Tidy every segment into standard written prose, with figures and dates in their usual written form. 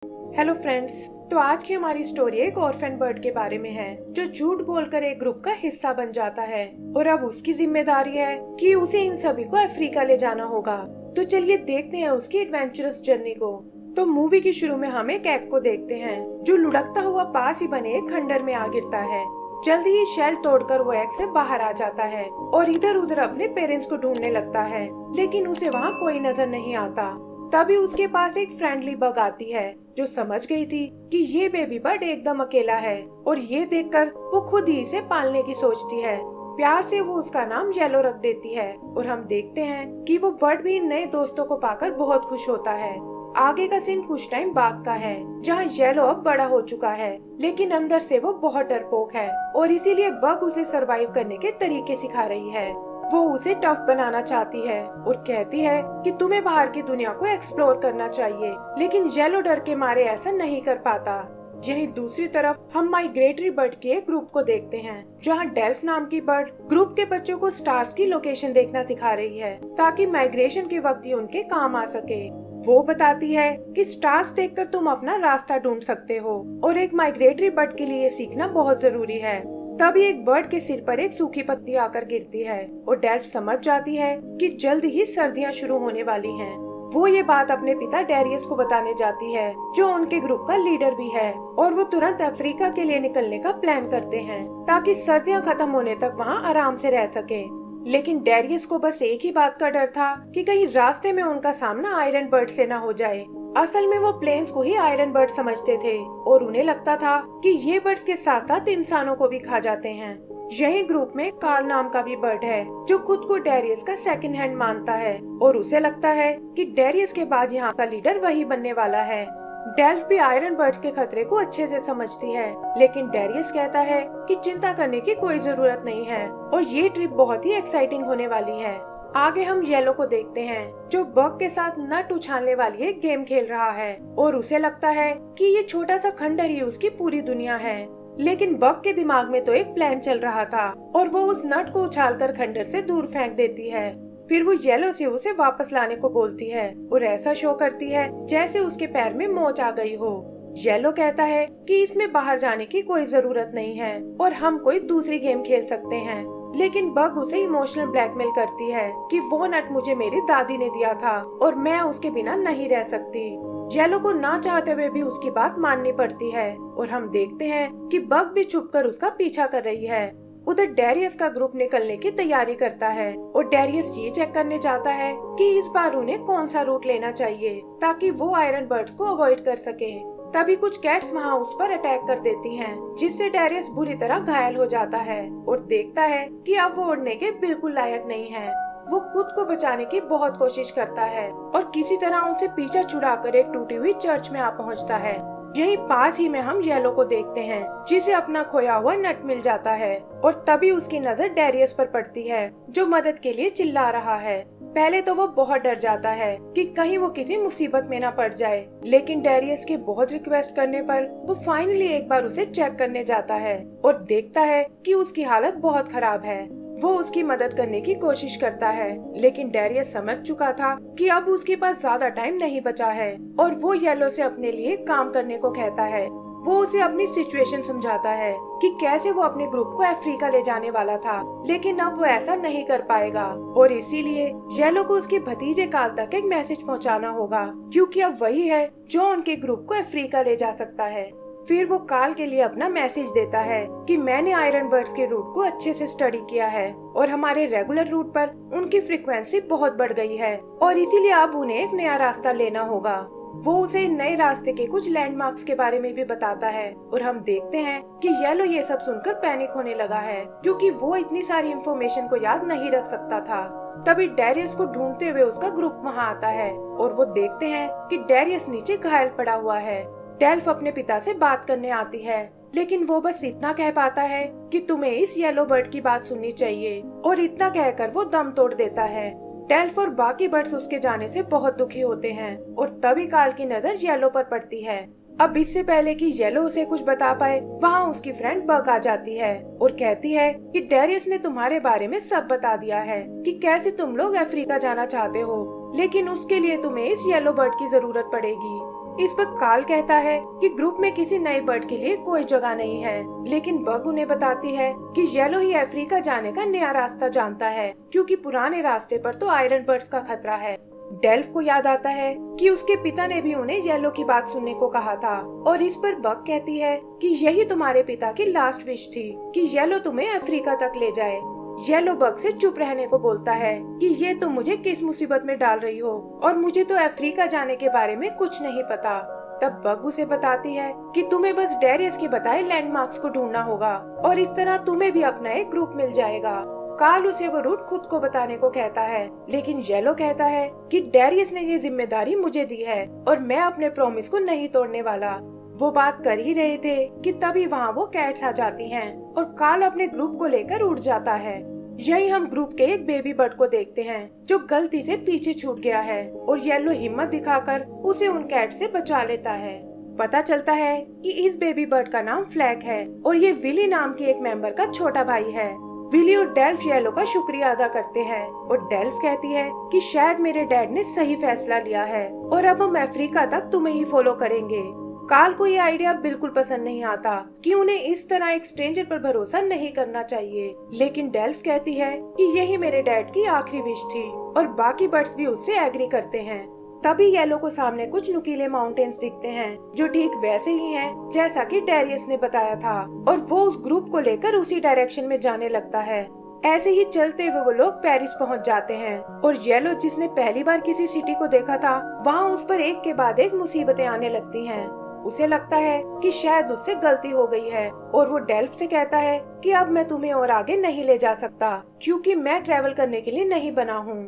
Hello friends. तो आज की हमारी स्टोरी एक ऑर्फन बर्ड के बारे में है जो झूठ बोलकर एक ग्रुप का हिस्सा बन जाता है और अब उसकी जिम्मेदारी है कि उसे इन सभी को अफ्रीका ले जाना होगा। तो चलिए देखते हैं उसकी एडवेंचरस जर्नी को। तो मूवी की शुरू में हम एक एग को देखते हैं जो लुढ़कता हुआ पास ही बने एक खंडर में आ गिरता है। जल्दी ही शेल तोड़कर वो एग से बाहर आ जाता है और इधर उधर अपने पेरेंट्स को ढूंढने लगता है, लेकिन उसे वहाँ कोई नजर नहीं आता। तभी उसके पास एक फ्रेंडली बग आती है जो समझ गई थी कि ये बेबी बर्ड एकदम अकेला है और ये देखकर वो खुद ही इसे पालने की सोचती है। प्यार से वो उसका नाम येलो रख देती है और हम देखते हैं कि वो बर्ड भी नए दोस्तों को पाकर बहुत खुश होता है। आगे का सीन कुछ टाइम बाद का है जहाँ येलो अब बड़ा हो चुका है, लेकिन अंदर से वो बहुत डरपोक है और इसीलिए बग उसे सरवाइव करने के तरीके सिखा रही है। वो उसे टफ बनाना चाहती है और कहती है कि तुम्हें बाहर की दुनिया को एक्सप्लोर करना चाहिए, लेकिन येलो डर के मारे ऐसा नहीं कर पाता। यहीं दूसरी तरफ हम माइग्रेटरी बर्ड के एक ग्रुप को देखते हैं जहां डेल्फ नाम की बर्ड ग्रुप के बच्चों को स्टार्स की लोकेशन देखना सिखा रही है ताकि माइग्रेशन के वक्त ही उनके काम आ सके। वो बताती है कि स्टार्स देखकर तुम अपना रास्ता ढूंढ सकते हो और एक माइग्रेटरी बर्ड के लिए सीखना बहुत जरूरी है। तभी एक बर्ड के सिर पर एक सूखी पत्ती आकर गिरती है और डेल्फ समझ जाती है कि जल्द ही सर्दियां शुरू होने वाली हैं। वो ये बात अपने पिता डेरियस को बताने जाती है जो उनके ग्रुप का लीडर भी है और वो तुरंत अफ्रीका के लिए निकलने का प्लान करते हैं ताकि सर्दियां खत्म होने तक वहाँ आराम से रह सके। लेकिन डेरियस को बस एक ही बात का डर था कि कहीं रास्ते में उनका सामना आयरन बर्ड से न हो जाए। असल में वो प्लेन्स को ही आयरन बर्ड समझते थे और उन्हें लगता था कि ये बर्ड्स के साथ साथ इंसानों को भी खा जाते हैं। यही ग्रुप में कार्ल नाम का भी बर्ड है जो खुद को डेरियस का सेकंड हैंड मानता है और उसे लगता है कि डेरियस के बाद यहाँ का लीडर वही बनने वाला है। डेल्फ भी आयरन बर्ड्स के खतरे को अच्छे से समझती है, लेकिन डेरियस कहता है कि चिंता करने की कोई जरूरत नहीं है और ये ट्रिप बहुत ही एक्साइटिंग होने वाली है। आगे हम येलो को देखते हैं जो बग के साथ नट उछालने वाली एक गेम खेल रहा है और उसे लगता है कि ये छोटा सा खंडर ही उसकी पूरी दुनिया है। लेकिन बग के दिमाग में तो एक प्लान चल रहा था और वो उस नट को उछालकर खंडर से दूर फेंक देती है। फिर वो येलो से उसे वापस लाने को बोलती है और ऐसा शो करती है जैसे उसके पैर में मोच आ गई हो। येलो कहता है कि इसमें बाहर जाने की कोई जरूरत नहीं है और हम कोई दूसरी गेम खेल सकते हैं, लेकिन बग उसे इमोशनल ब्लैकमेल करती है कि वो नट मुझे मेरी दादी ने दिया था और मैं उसके बिना नहीं रह सकती। येलो को ना चाहते हुए भी उसकी बात माननी पड़ती है और हम देखते हैं कि बग भी छुपकर उसका पीछा कर रही है। उधर डेरियस का ग्रुप निकलने की तैयारी करता है और डेरियस ये चेक करने चाहता है कि इस बार उन्हें कौन सा रूट लेना चाहिए ताकि वो आयरन बर्ड्स को अवॉइड कर सके। तभी कुछ कैट्स वहाँ उस पर अटैक कर देती हैं, जिससे डेरियस बुरी तरह घायल हो जाता है और देखता है कि अब वो उड़ने के बिल्कुल लायक नहीं है। वो खुद को बचाने की बहुत कोशिश करता है और किसी तरह उनसे पीछा छुड़ाकर एक टूटी हुई चर्च में आ पहुँचता है। यहीं पास ही में हम येलो को देखते हैं जिसे अपना खोया हुआ नट मिल जाता है और तभी उसकी नजर डेरियस पर पड़ती है जो मदद के लिए चिल्ला रहा है। पहले तो वो बहुत डर जाता है कि कहीं वो किसी मुसीबत में ना पड़ जाए, लेकिन डेरियस के बहुत रिक्वेस्ट करने पर वो फाइनली एक बार उसे चेक करने जाता है और देखता है कि उसकी हालत बहुत खराब है। वो उसकी मदद करने की कोशिश करता है, लेकिन डेरियस समझ चुका था कि अब उसके पास ज्यादा टाइम नहीं बचा है और वो येलो से अपने लिए काम करने को कहता है। वो उसे अपनी सिचुएशन समझाता है कि कैसे वो अपने ग्रुप को अफ्रीका ले जाने वाला था, लेकिन अब वो ऐसा नहीं कर पाएगा और इसीलिए येलो को उसके भतीजे काल तक एक मैसेज पहुंचाना होगा, क्योंकि अब वही है जो उनके ग्रुप को अफ्रीका ले जा सकता है। फिर वो काल के लिए अपना मैसेज देता है कि मैंने आयरन बर्ड्स के रूट को अच्छे से स्टडी किया है और हमारे रेगुलर रूट पर उनकी फ्रीक्वेंसी बहुत बढ़ गई है और इसीलिए अब उन्हें एक नया रास्ता लेना होगा। वो उसे नए रास्ते के कुछ लैंडमार्क्स के बारे में भी बताता है और हम देखते हैं कि येलो ये सब सुनकर पैनिक होने लगा है, क्योंकि वो इतनी सारी इंफॉर्मेशन को याद नहीं रख सकता था। तभी डेरियस को ढूंढते हुए उसका ग्रुप वहाँ आता है और वो देखते हैं कि डेरियस नीचे घायल पड़ा हुआ है। डेल्फ अपने पिता से बात करने आती है, लेकिन वो बस इतना कह पाता है कि तुम्हें इस येलो बर्ड की बात सुननी चाहिए और इतना कहकर वो दम तोड़ देता है। डेल्फ और बाकी बर्ड्स उसके जाने से बहुत दुखी होते हैं और तभी काल की नजर येलो पर पड़ती है। अब इससे पहले कि येलो उसे कुछ बता पाए, वहाँ उसकी फ्रेंड बग आ जाती है और कहती है कि डेरियस ने तुम्हारे बारे में सब बता दिया है कि कैसे तुम लोग अफ्रीका जाना चाहते हो, लेकिन उसके लिए तुम्हें इस येलो बर्ड की जरूरत पड़ेगी। इस पर काल कहता है कि ग्रुप में किसी नए बर्ड के लिए कोई जगह नहीं है, लेकिन बग उन्हें बताती है कि येलो ही अफ्रीका जाने का नया रास्ता जानता है, क्योंकि पुराने रास्ते पर तो आयरन बर्ड्स का खतरा है। डेल्फ को याद आता है कि उसके पिता ने भी उन्हें येलो की बात सुनने को कहा था, और इस पर बग कहती है कि यही तुम्हारे पिता की लास्ट विश थी कि येलो तुम्हें अफ्रीका तक ले जाए। येलो बग से चुप रहने को बोलता है कि ये तुम मुझे किस मुसीबत में डाल रही हो, और मुझे तो अफ्रीका जाने के बारे में कुछ नहीं पता। तब बग उसे बताती है कि तुम्हें बस डेरियस के बताए लैंडमार्क्स को ढूंढना होगा, और इस तरह तुम्हें भी अपना एक ग्रुप मिल जाएगा। काल उसे वो रूट खुद को बताने को कहता है, लेकिन येलो कहता है कि डेरियस ने ये जिम्मेदारी मुझे दी है और मैं अपने प्रॉमिस को नहीं तोड़ने वाला। वो बात कर ही रहे थे कि तभी वहाँ वो कैट्स आ जाती हैं और काल अपने ग्रुप को लेकर उड़ जाता है। यही हम ग्रुप के एक बेबी बर्ड को देखते हैं जो गलती से पीछे छूट गया है, और येलो हिम्मत दिखाकर उसे उन कैट से बचा लेता है। पता चलता है कि इस बेबी बर्ड का नाम फ्लैग है और ये विली नाम की एक मेंबर का छोटा भाई है। विली और डेल्फ येलो का शुक्रिया अदा करते हैं, और डेल्फ कहती है कि शायद मेरे डैड ने सही फैसला लिया है और अब हम अफ्रीका तक तुम्हें ही फॉलो करेंगे। काल को ये आइडिया बिल्कुल पसंद नहीं आता कि उन्हें इस तरह एक स्ट्रेंजर पर भरोसा नहीं करना चाहिए, लेकिन डेल्फ कहती है कि यही मेरे डैड की आखिरी विश थी, और बाकी बर्ड्स भी उससे एग्री करते हैं। तभी येलो को सामने कुछ नुकीले माउंटेन्स दिखते हैं जो ठीक वैसे ही हैं जैसा कि डेरियस ने बताया था, और वो उस ग्रुप को लेकर उसी डायरेक्शन में जाने लगता है। ऐसे ही चलते हुए वो लोग पेरिस पहुंच जाते हैं, और येलो जिसने पहली बार किसी सिटी को देखा था वहाँ उस पर एक के बाद एक मुसीबतें आने लगती हैं। उसे लगता है कि शायद उससे गलती हो गई है, और वो डेल्फ से कहता है कि अब मैं तुम्हें और आगे नहीं ले जा सकता क्योंकि मैं ट्रेवल करने के लिए नहीं बना हूँ।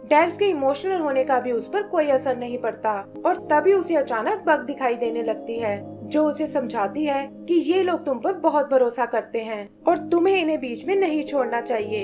डेल्फ के इमोशनल होने का भी उस पर कोई असर नहीं पड़ता, और तभी उसे अचानक बग दिखाई देने लगती है जो उसे समझाती है कि ये लोग तुम पर बहुत भरोसा करते हैं और तुम्हें इन्हें बीच में नहीं छोड़ना चाहिए।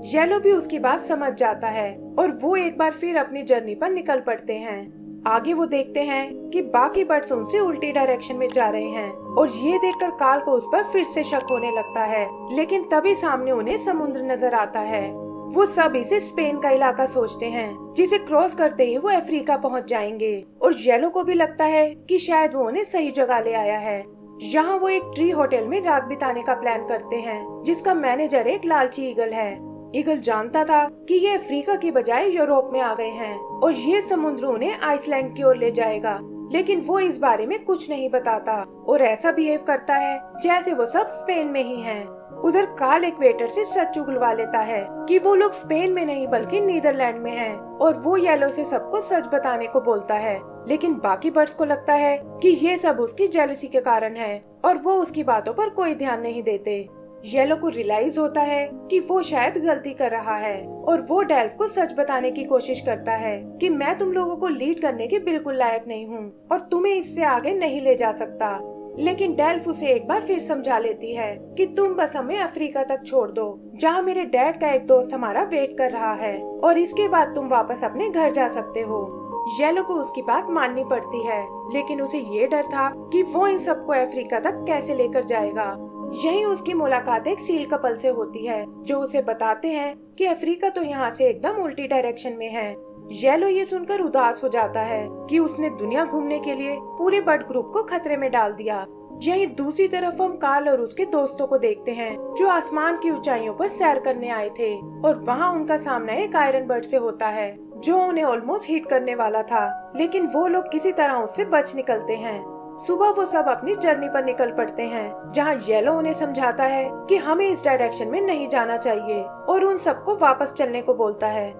येलो भी उसकी बात समझ जाता है और वो एक बार फिर अपनी जर्नी पर निकल पड़ते हैं। आगे वो देखते हैं कि बाकी बर्ड्स उनसे उल्टी डायरेक्शन में जा रहे हैं, और ये देखकर काल को उस पर फिर से शक होने लगता है, लेकिन तभी सामने उन्हें समुद्र नजर आता है। वो सब इसे स्पेन का इलाका सोचते हैं, जिसे क्रॉस करते ही वो अफ्रीका पहुंच जाएंगे, और येलो को भी लगता है कि शायद वो उन्हें सही जगह ले आया है। यहाँ वो एक ट्री होटल में रात बिताने का प्लान करते हैं, जिसका मैनेजर एक लालची ईगल है। ईगल जानता था कि ये अफ्रीका की बजाय यूरोप में आ गए हैं और ये समुद्र उन्हें आइसलैंड की ओर ले जाएगा, लेकिन वो इस बारे में कुछ नहीं बताता और ऐसा बिहेव करता है जैसे वो सब स्पेन में ही हैं। उधर काल एक वेटर से सच उगलवा लेता है कि वो लोग स्पेन में नहीं बल्कि नीदरलैंड में हैं, और वो येलो से सबको सच बताने को बोलता है, लेकिन बाकी बर्ड्स को लगता है कि ये सब उसकी जेलसी के कारण है और वो उसकी बातों पर कोई ध्यान नहीं देते। येलो को रियलाइज होता है कि वो शायद गलती कर रहा है, और वो डेल्फ को सच बताने की कोशिश करता है कि मैं तुम लोगों को लीड करने के बिल्कुल लायक नहीं हूँ और तुम्हें इससे आगे नहीं ले जा सकता। लेकिन डेल्फ उसे एक बार फिर समझा लेती है कि तुम बस हमें अफ्रीका तक छोड़ दो, जहाँ मेरे डैड का एक दोस्त हमारा वेट कर रहा है, और इसके बाद तुम वापस अपने घर जा सकते हो। येलो को उसकी बात माननी पड़ती है, लेकिन उसे ये डर था कि वो इन सबको अफ्रीका तक कैसे लेकर जाएगा। यही उसकी मुलाकात एक सील कपल से होती है जो उसे बताते हैं कि अफ्रीका तो यहाँ से एकदम उल्टी डायरेक्शन में है। येलो ये सुनकर उदास हो जाता है कि उसने दुनिया घूमने के लिए पूरे बर्ड ग्रुप को खतरे में डाल दिया। यही दूसरी तरफ हम काल और उसके दोस्तों को देखते हैं जो आसमान की ऊंचाइयों पर सैर करने आए थे, और वहाँ उनका सामना एक आयरन बर्ड से होता है जो उन्हें ऑलमोस्ट हिट करने वाला था, लेकिन वो लोग किसी तरह उससे बच निकलते हैं। सुबह वो सब अपनी जर्नी पर निकल पड़ते हैं, जहाँ येलो उन्हें समझाता है कि हमें इस डायरेक्शन में नहीं जाना चाहिए और उन सबको वापस चलने को बोलता है।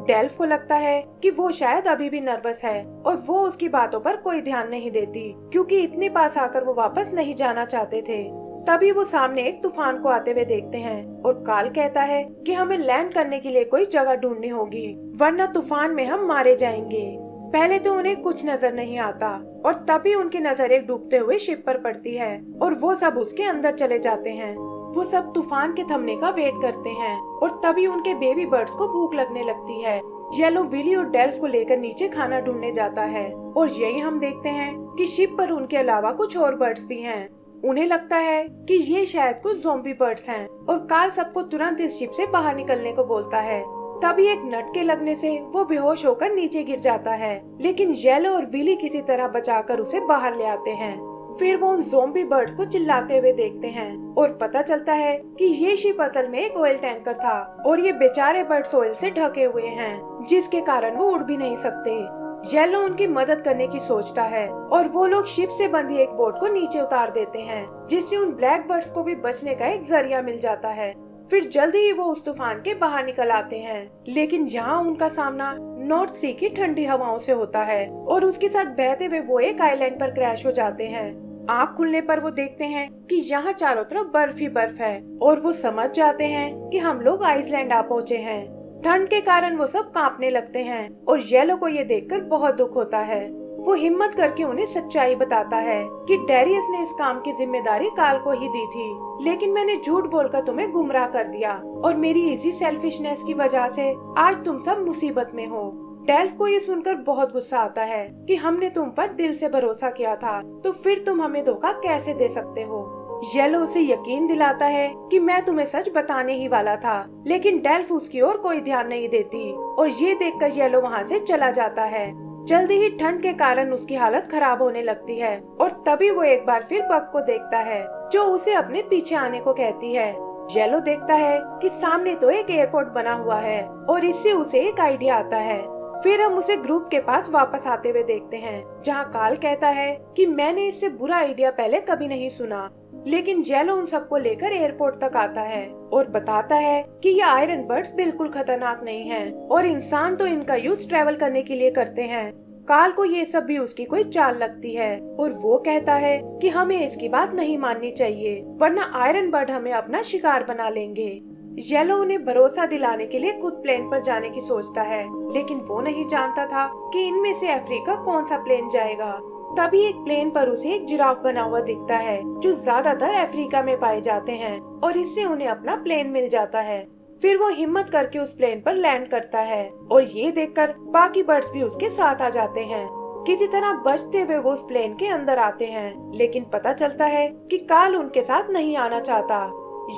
डेल्फ को लगता है कि वो शायद अभी भी नर्वस है और वो उसकी बातों पर कोई ध्यान नहीं देती क्योंकि इतने पास आकर वो वापस नहीं जाना चाहते थे। तभी वो सामने एक तूफान को आते हुए देखते हैं और काल कहता है कि हमें लैंड करने के लिए कोई जगह ढूंढनी होगी, वरना तूफान में हम मारे जाएंगे। पहले तो उन्हें कुछ नजर नहीं आता, और तभी उनकी नजर एक डूबते हुए शिप पर पड़ती है और वो सब उसके अंदर चले जाते हैं। वो सब तूफान के थमने का वेट करते हैं, और तभी उनके बेबी बर्ड्स को भूख लगने लगती है। येलो विली और डेल्फ को लेकर नीचे खाना ढूंढने जाता है, और यही हम देखते हैं कि शिप पर उनके अलावा कुछ और बर्ड्स भी हैं। उन्हें लगता है कि ये शायद कुछ ज़ॉम्बी बर्ड्स हैं, और काल सबको तुरंत इस शिप से बाहर निकलने को बोलता है। तभी एक नट के लगने से वो बेहोश होकर नीचे गिर जाता है, लेकिन येलो और विली किसी तरह बचाकर उसे बाहर ले आते हैं। फिर वो उन ज़ॉम्बी बर्ड्स को चिल्लाते हुए देखते हैं और पता चलता है कि ये शिप असल में एक ऑयल टैंकर था और ये बेचारे बर्ड्स ऑयल से ढके हुए हैं, जिसके कारण वो उड़ भी नहीं सकते। येलो उनकी मदद करने की सोचता है और वो लोग शिप से बंधी एक बोट को नीचे उतार देते हैं, जिससे उन ब्लैक बर्ड्स को भी बचने का एक जरिया मिल जाता है। फिर जल्दी ही वो उस तूफान के बाहर निकल आते हैं, लेकिन यहाँ उनका सामना नॉर्थ सी की ठंडी हवाओं से होता है और उसके साथ बहते हुए वो एक आइलैंड पर क्रैश हो जाते हैं। आँख खुलने पर वो देखते हैं कि यहाँ चारों तरफ बर्फ ही बर्फ है और वो समझ जाते हैं कि हम लोग आइसलैंड आ पहुँचे हैं। ठंड के कारण वो सब कांपने लगते हैं और येलो को ये देखकर बहुत दुख होता है। वो हिम्मत करके उन्हें सच्चाई बताता है कि डेरियस ने इस काम की जिम्मेदारी काल को ही दी थी, लेकिन मैंने झूठ बोलकर तुम्हें गुमराह कर दिया और मेरी इसी सेल्फिशनेस की वजह से आज तुम सब मुसीबत में हो। डेल्फ को ये सुनकर बहुत गुस्सा आता है कि हमने तुम पर दिल से भरोसा किया था, तो फिर तुम हमें धोखा कैसे दे सकते हो। येलो उसे यकीन दिलाता है कि मैं तुम्हें सच बताने ही वाला था, लेकिन डेल्फ उसकी ओर कोई ध्यान नहीं देती और ये देखकर येलो वहाँ से चला जाता है। जल्दी ही ठंड के कारण उसकी हालत खराब होने लगती है और तभी वो एक बार फिर बग को देखता है, जो उसे अपने पीछे आने को कहती है। येलो देखता है कि सामने तो एक एयरपोर्ट बना हुआ है और इससे उसे एक आइडिया आता है। फिर हम उसे ग्रुप के पास वापस आते हुए देखते हैं, जहाँ काल कहता है कि मैंने इससे बुरा आइडिया पहले कभी नहीं सुना। लेकिन येलो उन सबको लेकर एयरपोर्ट तक आता है और बताता है कि ये आयरन बर्ड्स बिल्कुल खतरनाक नहीं हैं और इंसान तो इनका यूज ट्रेवल करने के लिए करते हैं। काल को ये सब भी उसकी कोई चाल लगती है और वो कहता है कि हमें इसकी बात नहीं माननी चाहिए, वरना आयरन बर्ड हमें अपना शिकार बना लेंगे। येलो उन्हें भरोसा दिलाने के लिए खुद प्लेन पर जाने की सोचता है, लेकिन वो नहीं जानता था कि इनमें से अफ्रीका कौन सा प्लेन जाएगा। तभी एक प्लेन पर उसे एक जिराफ बना हुआ दिखता है, जो ज्यादातर अफ्रीका में पाए जाते हैं और इससे उन्हें अपना प्लेन मिल जाता है। फिर वो हिम्मत करके उस प्लेन पर लैंड करता है और ये देखकर बाकी बर्ड्स भी उसके साथ आ जाते हैं। किसी तरह बचते हुए वो उस प्लेन के अंदर आते हैं, लेकिन पता चलता है कि काल उनके साथ नहीं आना चाहता।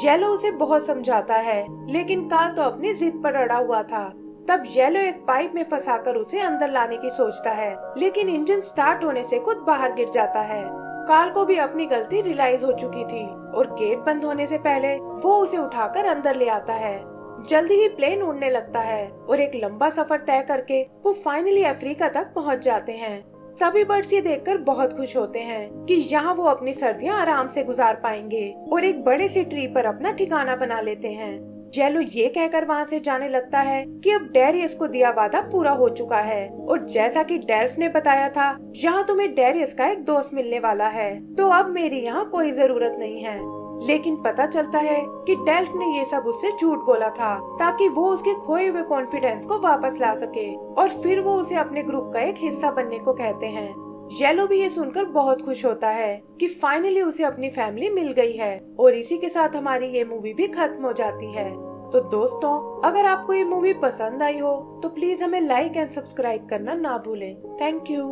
येलो उसे बहुत समझाता है, लेकिन काल तो अपनी जिद पर अड़ा हुआ था। तब येलो एक पाइप में फंसाकर उसे अंदर लाने की सोचता है, लेकिन इंजन स्टार्ट होने से खुद बाहर गिर जाता है। काल को भी अपनी गलती रियलाइज हो चुकी थी और गेट बंद होने से पहले वो उसे उठाकर अंदर ले आता है। जल्दी ही प्लेन उड़ने लगता है और एक लंबा सफर तय करके वो फाइनली अफ्रीका तक पहुंच जाते हैं। सभी बर्ड्स ये देखकर बहुत खुश होते हैं कि यहाँ वो अपनी सर्दियाँ आराम से गुजार पाएंगे और एक बड़े से ट्री पर अपना ठिकाना बना लेते हैं। येलो ये कहकर वहाँ से जाने लगता है कि अब डेरियस को दिया वादा पूरा हो चुका है और जैसा कि डेल्फ ने बताया था, यहाँ तुम्हें डेरियस का एक दोस्त मिलने वाला है, तो अब मेरी यहाँ कोई जरूरत नहीं है। लेकिन पता चलता है कि डेल्फ ने ये सब उससे झूठ बोला था ताकि वो उसके खोए हुए कॉन्फिडेंस को वापस ला सके और फिर वो उसे अपने ग्रुप का एक हिस्सा बनने को कहते हैं। येलो भी ये सुनकर बहुत खुश होता है कि फाइनली उसे अपनी फैमिली मिल गई है और इसी के साथ हमारी ये मूवी भी खत्म हो जाती है। तो दोस्तों, अगर आपको ये मूवी पसंद आई हो तो प्लीज हमें लाइक एंड सब्सक्राइब करना ना भूलें। Thank you.